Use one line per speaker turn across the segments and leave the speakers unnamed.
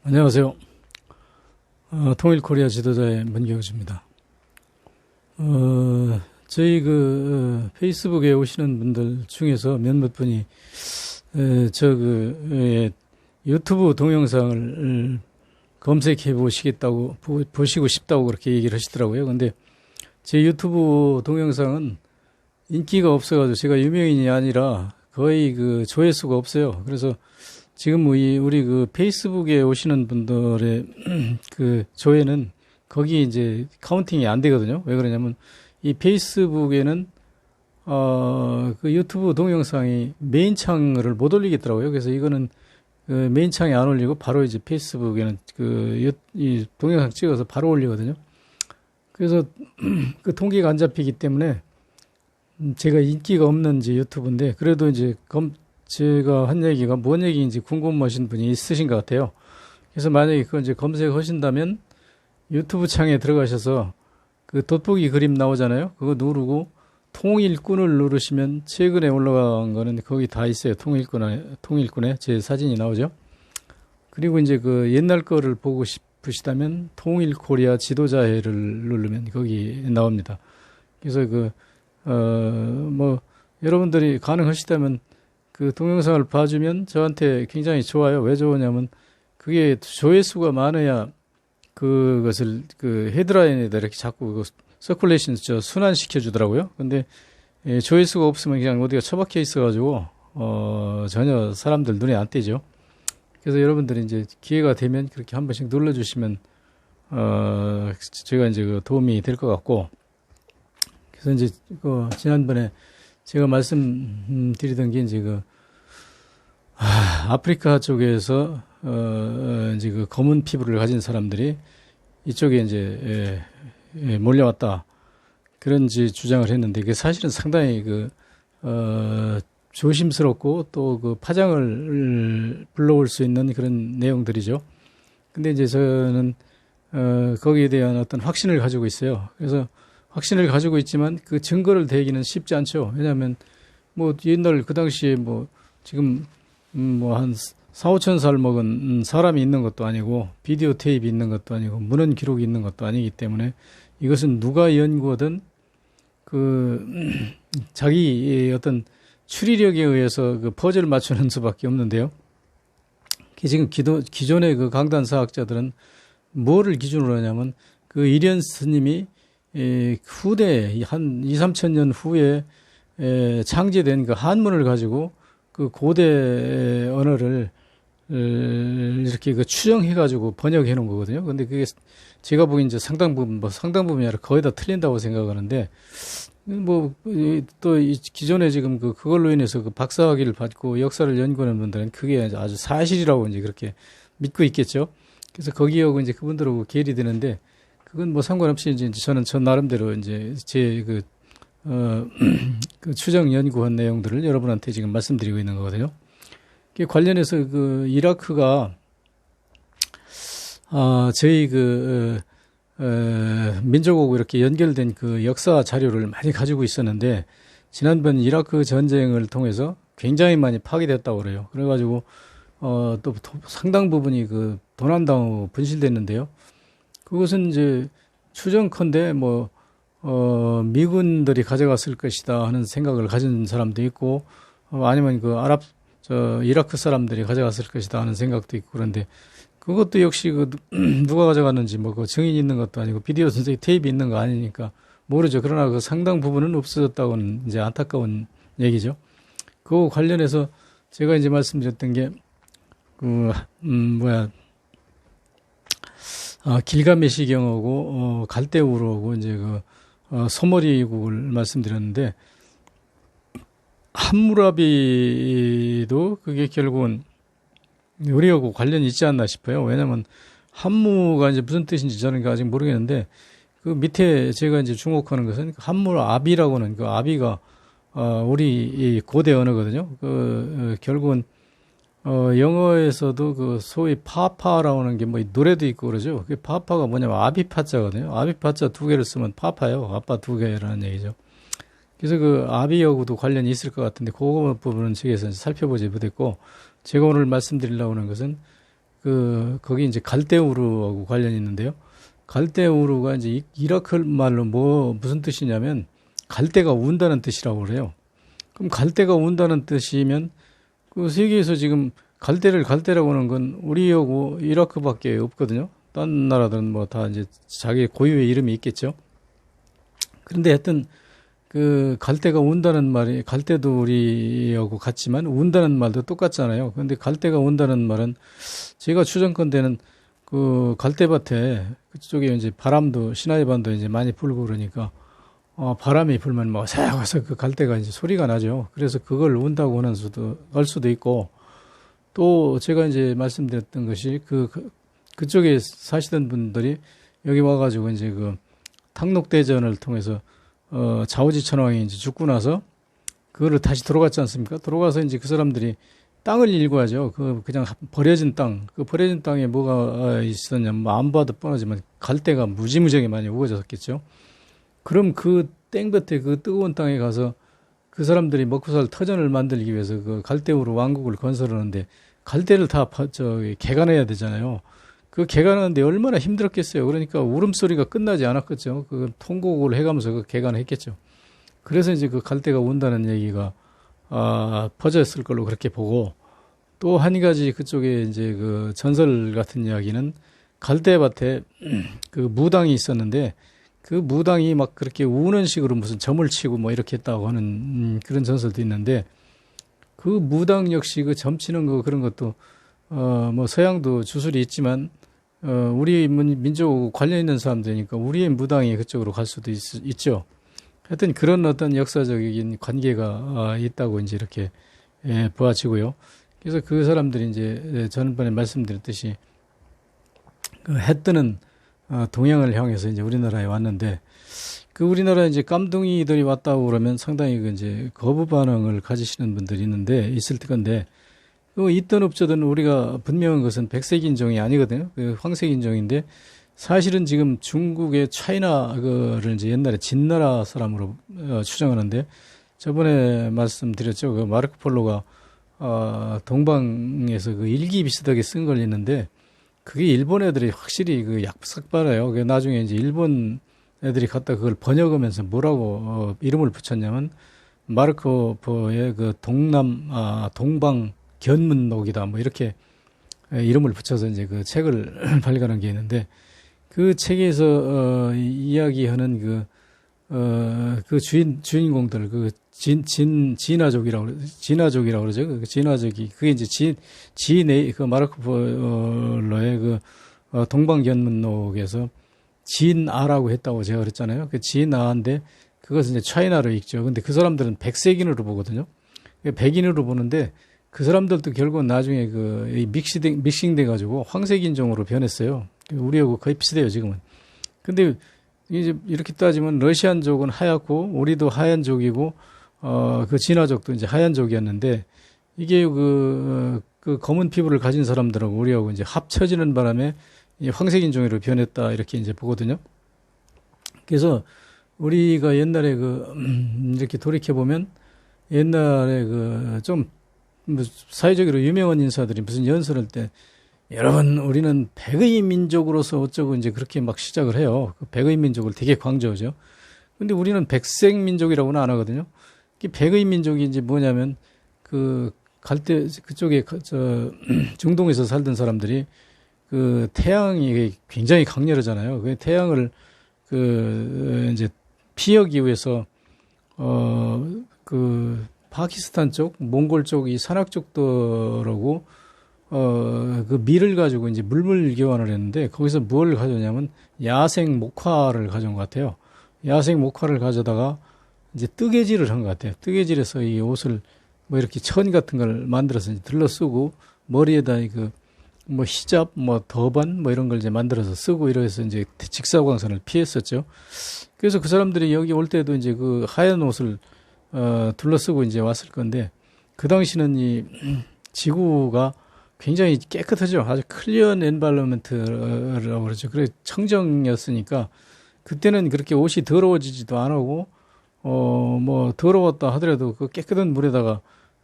안녕하세요. 통일코리아 지도자의 문경주입니다. 저희 페이스북에 오시는 분들 중에서 몇몇 분이 유튜브 동영상을 검색해 보시고 싶다고 그렇게 얘기를 하시더라고요. 근데 제 유튜브 동영상은 인기가 없어가지고 제가 유명인이 아니라 거의 조회수가 없어요. 그래서 지금 우리 페이스북에 오시는 분들의 조회는 거기 이제 카운팅이 안 되거든요. 왜 그러냐면 이 페이스북에는 유튜브 동영상이 메인 창을 못 올리겠더라고요. 그래서 이거는 메인 창에 안 올리고 바로 이제 페이스북에는 이 동영상 찍어서 바로 올리거든요. 그래서 그 통계가 안 잡히기 때문에 제가 인기가 없는 이제 유튜브인데 그래도 이제 제가 한 얘기가 뭔 얘기인지 궁금하신 분이 있으신 것 같아요. 그래서 만약에 그걸 이제 검색하신다면 유튜브 창에 들어가셔서 그 돋보기 그림 나오잖아요. 그거 누르고 통일꾼을 누르시면 최근에 올라간 거는 거기 다 있어요. 통일꾼에 제 사진이 나오죠. 그리고 이제 옛날 거를 보고 싶으시다면 통일코리아 지도자회를 누르면 거기 나옵니다. 그래서 여러분들이 가능하시다면 동영상을 봐주면 저한테 굉장히 좋아요. 왜 좋으냐면 그게 조회수가 많아야 그것을 헤드라인에다 이렇게 자꾸 서큘레이션 순환시켜 주더라고요. 근데 조회수가 없으면 그냥 어디가 처박혀 있어가지고 전혀 사람들 눈에 안 띄죠. 그래서 여러분들이 이제 기회가 되면 그렇게 한 번씩 눌러주시면 제가 이제 도움이 될 것 같고, 그래서 이제 지난번에 제가 말씀드리던 게 이제 아프리카 쪽에서 이제 검은 피부를 가진 사람들이 이쪽에 이제 몰려왔다, 그런 주장을 했는데 그게 사실은 상당히 조심스럽고 또 파장을 불러올 수 있는 그런 내용들이죠. 근데 이제 저는 거기에 대한 어떤 확신을 가지고 있어요. 그래서 확신을 가지고 있지만 그 증거를 대기는 쉽지 않죠. 왜냐하면 옛날 그 당시에 지금 한 4, 5천 살 먹은 사람이 있는 것도 아니고 비디오 테이프 있는 것도 아니고 문헌 기록이 있는 것도 아니기 때문에 이것은 누가 연구하든 자기 어떤 추리력에 의해서 퍼즐을 맞추는 수밖에 없는데요. 지금 기존의 강단 사학자들은 뭐를 기준으로 하냐면 일현 스님이 후대 한 2, 3천 년 후에 창제된 한문을 가지고 고대 언어를 이렇게 추정해 가지고 번역해 놓은 거거든요. 근데 그게 제가 보기엔 이제 상당 부분 아니라 거의 다 틀린다고 생각하는데, 또 기존에 지금 그걸로 인해서 박사학위를 받고 역사를 연구하는 분들은 그게 아주 사실이라고 이제 그렇게 믿고 있겠죠. 그래서 거기하고 이제 그분들하고 계리되는데, 그건 상관없이 이제 저는 나름대로 이제 제 추정 연구한 내용들을 여러분한테 지금 말씀드리고 있는 거거든요. 관련해서 이라크가 저희 민족하고 이렇게 연결된 역사 자료를 많이 가지고 있었는데, 지난번 이라크 전쟁을 통해서 굉장히 많이 파괴됐다고 그래요. 그래가지고 또 상당 부분이 도난당하고 분실됐는데요. 그것은 이제 추정컨대 미군들이 가져갔을 것이다 하는 생각을 가진 사람도 있고, 아니면 이라크 사람들이 가져갔을 것이다 하는 생각도 있고, 그런데 그것도 역시 누가 가져갔는지 증인이 있는 것도 아니고 비디오 테이프 있는 거 아니니까 모르죠. 그러나 상당 부분은 없어졌다고는 이제 안타까운 얘기죠. 그거 관련해서 제가 이제 말씀드렸던 게 길가메시경하고 갈대우르하고 이제 소머리국을 말씀드렸는데, 함무라비도 그게 결국은 우리하고 관련이 있지 않나 싶어요. 왜냐면 함무가 이제 무슨 뜻인지 저는 아직 모르겠는데, 밑에 제가 이제 주목하는 것은 함무라비라고는 아비가 우리 이 고대 언어거든요. 결국은 영어에서도 소위 파파라고 하는 게 노래도 있고 그러죠. 그 파파가 뭐냐면 아비파자거든요. 아비파자 두 개를 쓰면 파파예요. 아빠 두 개라는 얘기죠. 그래서 아비하고도 관련이 있을 것 같은데, 그 부분은 측에서 살펴보지 못했고, 제가 오늘 말씀드리려고 하는 것은 거기 이제 갈대우르하고 관련이 있는데요. 갈대우르가 이제 이라크 말로 무슨 뜻이냐면 갈대가 운다는 뜻이라고 그래요. 그럼 갈대가 운다는 뜻이면 그 세계에서 지금 갈대라고 하는 건 우리하고 이라크밖에 없거든요. 딴 나라들은 뭐 다 이제 자기 고유의 이름이 있겠죠. 그런데 하여튼 그 갈대가 운다는 말이 갈대도 우리하고 같지만 운다는 말도 똑같잖아요. 그런데 갈대가 운다는 말은 제가 추정컨대는 그 갈대밭에 그쪽에 이제 바람도 시나이 반도 이제 많이 불고 그러니까 바람이 불면 뭐 새하고서 그 갈대가 이제 소리가 나죠. 그래서 그걸 운다고 하는 수도 할 수도 있고 또 제가 이제 말씀드렸던 것이 그쪽에 사시던 분들이 여기 와가지고 이제 그 탕록대전을 통해서 자오지 천왕이 이제 죽고 나서 그거를 다시 돌아갔지 않습니까? 돌아가서 이제 그 사람들이 땅을 일구하죠. 그냥 버려진 땅, 그 버려진 땅에 뭐가 있었냐면 뭐 안 봐도 뻔하지만 갈대가 무지무지하게 많이 우거졌겠죠. 그럼 그 땡볕에 그 뜨거운 땅에 가서 그 사람들이 먹고 살 터전을 만들기 위해서 그 갈대우로 왕국을 건설하는데 갈대를 다 개간해야 되잖아요. 그 개간하는데 얼마나 힘들었겠어요. 그러니까 울음소리가 끝나지 않았겠죠. 그 통곡을 해가면서 그 개간했겠죠. 그래서 이제 그 갈대가 온다는 얘기가 퍼졌을 걸로 그렇게 보고 또 한 가지 그쪽에 이제 그 전설 같은 이야기는 갈대밭에 그 무당이 있었는데 그 무당이 막 그렇게 우는 식으로 무슨 점을 치고 뭐 이렇게 했다고 하는 그런 전설도 있는데 그 무당 역시 그 점 치는 거 그런 것도 뭐 서양도 주술이 있지만 우리 민족 관련 있는 사람들이니까 우리의 무당이 그쪽으로 갈 수도 있죠. 하여튼 그런 어떤 역사적인 관계가 있다고 이제 이렇게 보아지고요. 그래서 그 사람들이 이제 전번에 말씀드렸듯이 그 해 뜨는 동양을 향해서 이제 우리나라에 왔는데 그 우리나라에 이제 깜둥이들이 왔다고 그러면 상당히 그 이제 거부 반응을 가지시는 분들이 있을 건데 있든 없든 우리가 분명한 것은 백색인종이 아니거든요. 그 황색인종인데 사실은 지금 중국의 차이나를 이제 옛날에 진나라 사람으로 추정하는데 저번에 말씀드렸죠. 그 마르코 폴로가 동방에서 그 일기 비슷하게 쓴 걸 있는데 그게 일본 애들이 확실히 그 약삭빨아요. 그 나중에 이제 일본 애들이 갖다 그걸 번역하면서 뭐라고 이름을 붙였냐면 마르코포의 그 동방 견문록이다 뭐 이렇게 이름을 붙여서 이제 그 책을 발간한 게 있는데 그 책에서 이야기하는 그 주인공들 진화족이라고 그러죠. 그 진화족이 그게 이제 그 마르코 폴로의 그 동방견문록에서 진아라고 했다고 제가 그랬잖아요. 그 진아인데 그것은 이제 차이나로 읽죠. 근데 그 사람들은 백색인으로 보거든요. 백인으로 보는데 그 사람들도 결국은 나중에 믹싱돼 가지고 황색인종으로 변했어요. 우리하고 거의 비슷해요, 지금은. 근데 이제 이렇게 따지면 러시안족은 하얗고 우리도 하얀족이고 그 진화족도 이제 하얀족이었는데 이게 그 검은 피부를 가진 사람들하고 우리하고 이제 합쳐지는 바람에 황색인종으로 변했다 이렇게 이제 보거든요. 그래서 우리가 옛날에 이렇게 돌이켜 보면 옛날에 좀 사회적으로 유명한 인사들이 무슨 연설할 때 여러분 우리는 백의 민족으로서 어쩌고 이제 그렇게 막 시작을 해요. 그 백의 민족을 되게 강조하죠. 근데 우리는 백색 민족이라고는 안 하거든요. 백의 민족이 이제 뭐냐면 갈대 그쪽에 중동에서 살던 사람들이 그 태양이 굉장히 강렬하잖아요. 그 태양을 이제 피하기 위해서 파키스탄 쪽, 몽골 쪽 이 산악 쪽들하고 그 밀을 가지고 이제 물물 교환을 했는데 거기서 뭘 가져오냐면 야생 목화를 가져온 것 같아요. 야생 목화를 가져다가 이제 뜨개질을 한 것 같아요. 뜨개질해서 이 옷을 뭐 이렇게 천 같은 걸 만들어서 이제 들러 쓰고 머리에다 뭐 히잡, 뭐 더반 뭐 이런 걸 이제 만들어서 쓰고 이래서 이제 직사광선을 피했었죠. 그래서 그 사람들이 여기 올 때도 이제 그 하얀 옷을 둘러쓰고 이제 왔을 건데 그 당시는 이 지구가 굉장히 깨끗하죠. 아주 클리어 엔바이러먼트라고 그러죠. 그래 청정이었으니까 그때는 그렇게 옷이 더러워지지도 안 하고 뭐 더러웠다 하더라도 그 깨끗한 물에다가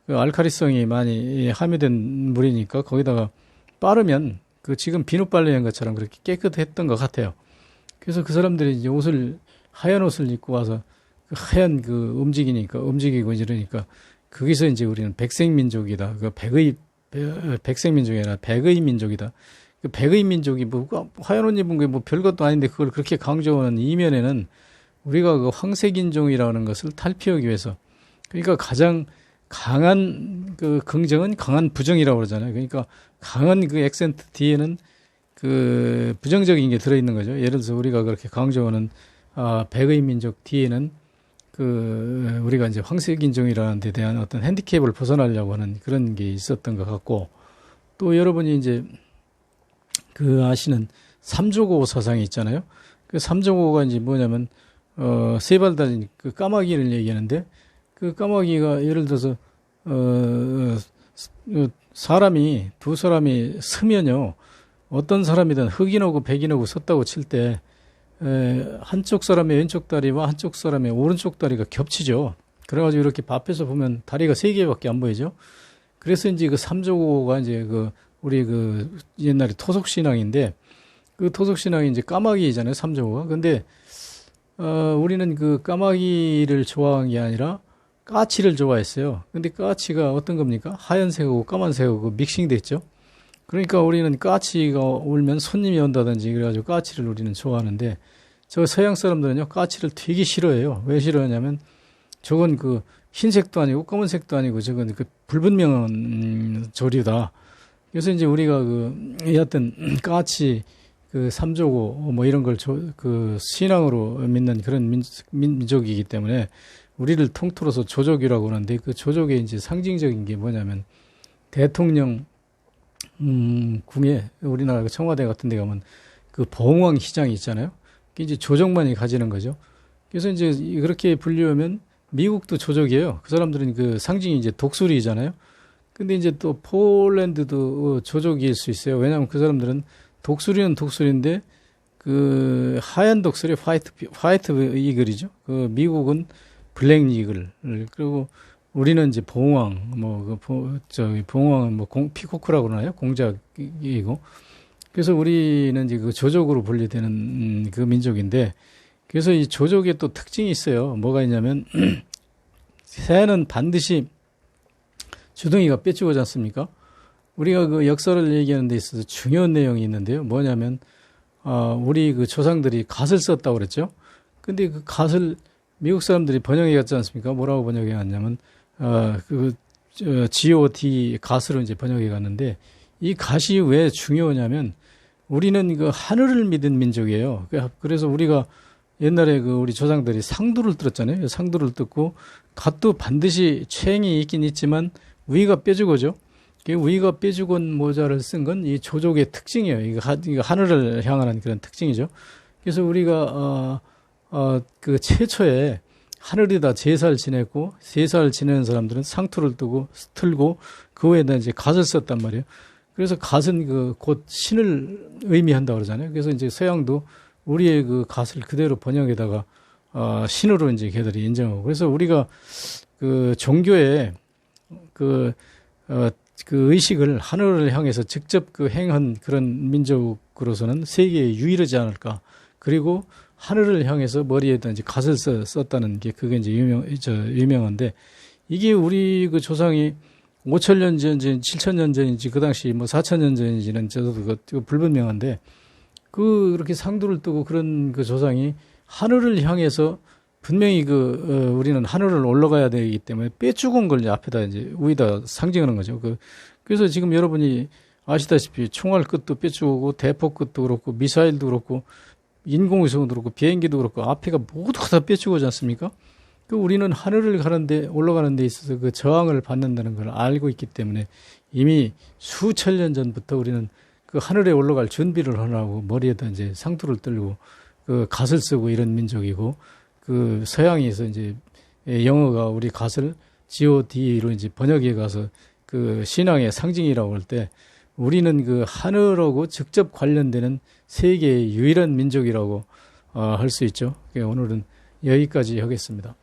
그 알칼리성이 많이 함유된 물이니까 거기다가 빠르면 그 지금 비누 빨래한 것처럼 그렇게 깨끗했던 것 같아요. 그래서 그 사람들이 이제 하얀 옷을 입고 와서 그 하얀 그 움직이고 이러니까 거기서 이제 우리는 백색민족이다. 그 백색민족이 아니라 백의 민족이다. 그 백의 민족이 뭐 하얀 옷 입은 게 뭐 별것도 아닌데 그걸 그렇게 강조하는 이면에는 우리가 그 황색인종이라는 것을 탈피하기 위해서, 그러니까 가장 강한 그 긍정은 강한 부정이라고 그러잖아요. 그러니까 강한 그 액센트 뒤에는 그 부정적인 게 들어있는 거죠. 예를 들어서 우리가 그렇게 강조하는 백의 민족 뒤에는 그 우리가 이제 황색인종이라는 데 대한 어떤 핸디캡을 벗어나려고 하는 그런 게 있었던 것 같고, 또 여러분이 이제 그 아시는 삼조고 사상이 있잖아요. 그 삼조고가 이제 뭐냐면 세 발 달린 그 까마귀를 얘기하는데, 그 까마귀가 예를 들어서 두 사람이 서면요, 어떤 사람이든 흑인하고 백인하고 섰다고 칠 때 한쪽 사람의 왼쪽 다리와 한쪽 사람의 오른쪽 다리가 겹치죠. 그래가지고 이렇게 앞에서 보면 다리가 세 개밖에 안 보이죠. 그래서 이제 그 삼조고가 이제 우리 옛날에 토속 신앙인데, 그 토속 신앙이 이제 까마귀잖아요, 삼조고가. 근데 우리는 그 까마귀를 좋아한 게 아니라 까치를 좋아했어요. 근데 까치가 어떤 겁니까? 하얀색하고 까만색하고 믹싱돼 있죠. 그러니까 우리는 까치가 울면 손님이 온다든지 그래가지고 까치를 우리는 좋아하는데, 저 서양 사람들은요, 까치를 되게 싫어해요. 왜 싫어하냐면 저건 그 흰색도 아니고 검은색도 아니고 저건 그 불분명한 조류다. 그래서 이제 우리가 여하튼 까치, 그 삼조고 뭐 이런 걸 그 신앙으로 믿는 그런 민족이기 때문에 우리를 통틀어서 조족이라고 하는데, 그 조족의 이제 상징적인 게 뭐냐면 대통령 궁에 우리나라 청와대 같은 데 가면 그 봉황 시장이 있잖아요. 그게 이제 조족만이 가지는 거죠. 그래서 이제 그렇게 분류하면 미국도 조족이에요. 그 사람들은 그 상징이 이제 독수리잖아요. 근데 이제 또 폴란드도 조족일 수 있어요. 왜냐하면 그 사람들은 독수리는 독수리인데 그 하얀 독수리 화이트 이글이죠. 그 미국은 블랙 이글. 그리고 우리는 이제 봉황, 봉황은 피코크라고 그러나요? 공작이고. 그래서 우리는 이제 그 조족으로 분류되는 그 민족인데, 그래서 이 조족의 또 특징이 있어요. 뭐가 있냐면, 새는 반드시 주둥이가 뾰족하지 않습니까? 우리가 그 역사를 얘기하는 데 있어서 중요한 내용이 있는데요. 뭐냐면, 우리 그 조상들이 갓을 썼다고 그랬죠? 근데 그 갓을 미국 사람들이 번역해 갔지 않습니까? 뭐라고 번역해 갔냐면, GOD, 갓으로 이제 번역해 갔는데, 이 갓이 왜 중요하냐면, 우리는 그 하늘을 믿은 민족이에요. 그래서 우리가 옛날에 우리 조상들이 상두를 뜯었잖아요. 상두를 뜯고, 갓도 반드시 체행이 있긴 있지만, 위가 뾰족하죠. 위가 뾰족한 모자를 쓴 건 이 조족의 특징이에요. 이거 하늘을 향하는 그런 특징이죠. 그래서 우리가, 그 최초에 하늘에다 제사를 지냈고, 제사를 지내는 사람들은 상투를 틀고, 그 위에다 이제 갓을 썼단 말이에요. 그래서 갓은 곧 신을 의미한다고 그러잖아요. 그래서 이제 서양도 우리의 그 갓을 그대로 번역에다가, 신으로 이제 걔들이 인정하고. 그래서 우리가 그 종교에 그 의식을 하늘을 향해서 직접 행한 그런 민족으로서는 세계에 유일하지 않을까. 그리고 하늘을 향해서 머리에다 이제 갓을 썼다는 게 그게 이제 유명한데, 이게 우리 그 조상이 5,000년 전인지 7,000년 전인지 그 당시 4,000년 전인지는 저도 불분명한데, 그렇게 상두를 뜨고 그런 그 조상이 하늘을 향해서 분명히 우리는 하늘을 올라가야 되기 때문에 빼죽은 걸 이제 앞에다 이제 위에다 상징하는 거죠. 그래서 지금 여러분이 아시다시피 총알 끝도 빼죽고 대포 끝도 그렇고 미사일도 그렇고 인공위성도 그렇고 비행기도 그렇고 앞에가 모두가 다 빼죽어지 않습니까? 우리는 하늘을 올라가는 데 있어서 그 저항을 받는다는 걸 알고 있기 때문에 이미 수천 년 전부터 우리는 그 하늘에 올라갈 준비를 하라고 머리에다 이제 상투를 떨고 그 갓을 쓰고 이런 민족이고, 그 서양에서 이제 영어가 우리 갓을 GOD로 이제 번역해 가서 그 신앙의 상징이라고 할 때, 우리는 그 하늘하고 직접 관련되는 세계의 유일한 민족이라고 할 수 있죠. 오늘은 여기까지 하겠습니다.